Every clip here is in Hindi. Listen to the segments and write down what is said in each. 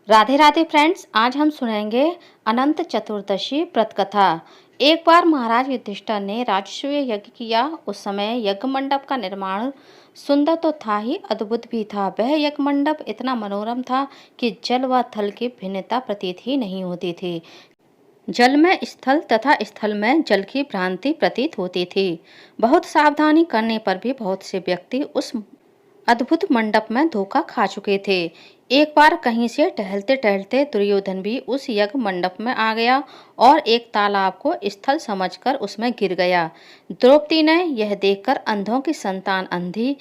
राधे राधे फ्रेंड्स, आज हम सुनेंगे अनंत चतुर्दशी व्रत कथा। एक बार महाराज युधिष्ठिर ने राजसूय यज्ञ किया। उस समय यज्ञ मंडप का निर्माण सुंदर तो था ही, अद्भुत भी था। वह यज्ञ मंडप इतना मनोरम था कि जल व थल की भिन्नता प्रतीत ही नहीं होती थी। जल में स्थल तथा स्थल में जल की भ्रांति प्रतीत होती थी। बहुत सावधानी करने पर भी बहुत से व्यक्ति उस अद्भुत मंडप में धोखा खा चुके थे। एक बार कहीं से टहलते टहलते दुर्योधन भी उस यज्ञ मंडप में आ गया और एक तालाब को स्थल समझकर उसमें गिर गया। द्रौपदी ने यह देखकर अंधों की संतान अंधी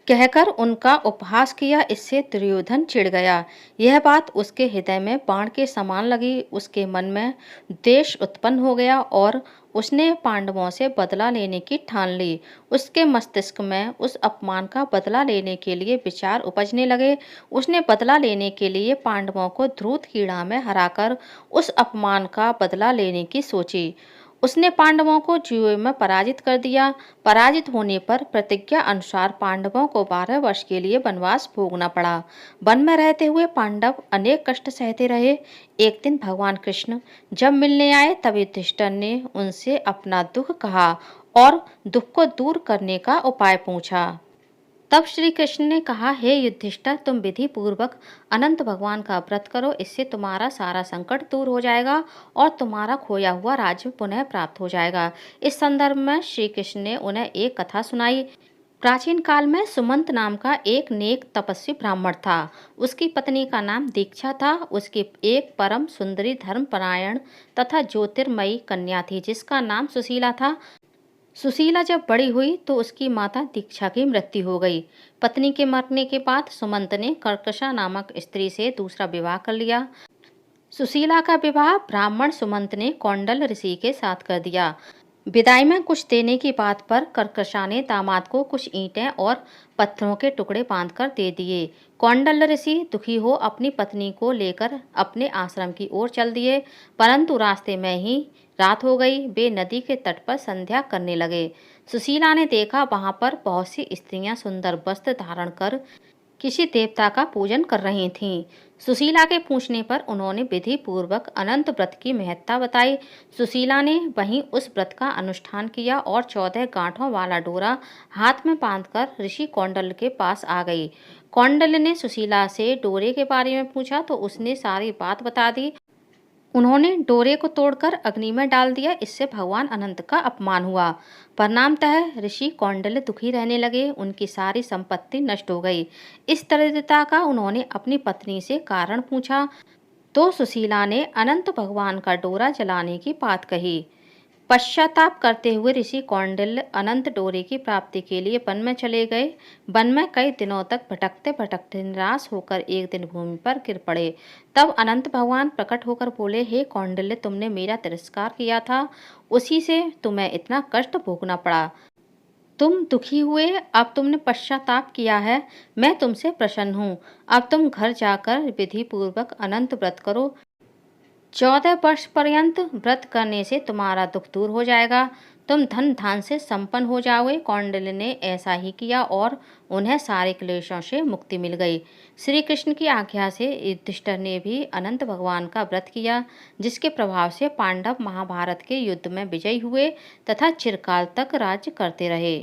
कहकर उनका उपहास किया। इससे दुर्योधन चिढ़ गया। यह बात उसके हृदय में बाण के समान लगी। उसके मन में द्वेष उत्पन्न हो गया और उसने पांडवों से बदला लेने की ठान ली। उसके मस्तिष्क में उस अपमान का बदला लेने के लिए विचार उपजने लगे। उसने बदला लेने के लिए पांडवों को ध्रुव क्रीड़ा में हराकर उस अपमान का बदला लेने की सोची। उसने पांडवों को जुए में पराजित कर दिया। पराजित होने पर प्रतिज्ञा अनुसार पांडवों को 12 वर्ष के लिए वनवास भोगना पड़ा। वन में रहते हुए पांडव अनेक कष्ट सहते रहे। एक दिन भगवान कृष्ण जब मिलने आए तब युधिष्ठिर ने उनसे अपना दुख कहा और दुख को दूर करने का उपाय पूछा। तब श्री कृष्ण ने कहा, हे युधिष्ठिर, तुम विधि पूर्वक अनंत भगवान का व्रत करो। इससे तुम्हारा सारा संकट दूर हो जाएगा और तुम्हारा खोया हुआ राज्य पुनः प्राप्त हो जाएगा। इस संदर्भ में श्री कृष्ण ने उन्हें एक कथा सुनाई। प्राचीन काल में सुमंत नाम का एक नेक तपस्वी ब्राह्मण था। उसकी पत्नी का नाम दीक्षा था। उसकी एक परम सुंदरी, धर्मपरायण तथा ज्योतिर्मयी कन्या थी जिसका नाम सुशीला था। सुशीला जब बड़ी हुई तो उसकी माता दीक्षा की मृत्यु हो गई। पत्नी के मरने के बाद सुमंत ने कर्कशा नामक स्त्री से दूसरा विवाह कर लिया। सुशीला का विवाह ब्राह्मण सुमंत ने कौंडल ऋषि के साथ कर दिया। विदाई में कुछ देने की बात पर कर्कशा ने दामाद को कुछ ईंटें और पत्थरों के टुकड़े बांधकर दे दिए। कौंडल ऋषि दुखी हो अपनी पत्नी को लेकर अपने आश्रम की ओर चल दिए, परंतु रास्ते में ही रात हो गई। वे नदी के तट पर संध्या करने लगे। सुशीला ने देखा वहां पर बहुत सी स्त्रियां सुंदर वस्त्र धारण कर किसी देवता का पूजन कर रही थीं। सुशीला के पूछने पर उन्होंने विधि पूर्वक अनंत व्रत की महत्ता बताई। सुशीला ने वहीं उस व्रत का अनुष्ठान किया और 14 गांठों वाला डोरा हाथ में बांधकर ऋषि कौंडल के पास आ गई। कौंडल ने सुशीला से डोरे के बारे में पूछा तो उसने सारी बात बता दी। उन्होंने डोरे को तोड़कर अग्नि में डाल दिया। इससे भगवान अनंत का अपमान हुआ। परिणामतः ऋषि कौंडल्य दुखी रहने लगे। उनकी सारी संपत्ति नष्ट हो गई। इस दरिद्रता का उन्होंने अपनी पत्नी से कारण पूछा तो सुशीला ने अनंत भगवान का डोरा जलाने की बात कही। पश्चाताप करते हुए ऋषि कौंडिल्य अनंत डोरे की प्राप्ति के लिए वन में चले गए। वन में कई दिनों तक भटकते भटकते निराश होकर एक दिन भूमि पर गिर पड़े। तब अनंत भगवान प्रकट होकर बोले, हे कौंडिल्य, तुमने मेरा तिरस्कार किया था, उसी से तुम्हें इतना कष्ट भोगना पड़ा। तुम दुखी हुए, अब तुमने पश्चाताप किया है, मैं तुमसे प्रसन्न हूँ। अब तुम घर जाकर विधि पूर्वक अनंत व्रत करो। 14 वर्ष पर्यंत व्रत करने से तुम्हारा दुख दूर हो जाएगा। तुम धन धान से संपन्न हो जाओगे। कौंडिल्य ने ऐसा ही किया और उन्हें सारे क्लेशों से मुक्ति मिल गई। श्री कृष्ण की आज्ञा से युधिष्ठिर ने भी अनंत भगवान का व्रत किया, जिसके प्रभाव से पांडव महाभारत के युद्ध में विजयी हुए तथा चिरकाल तक राज्य करते रहे।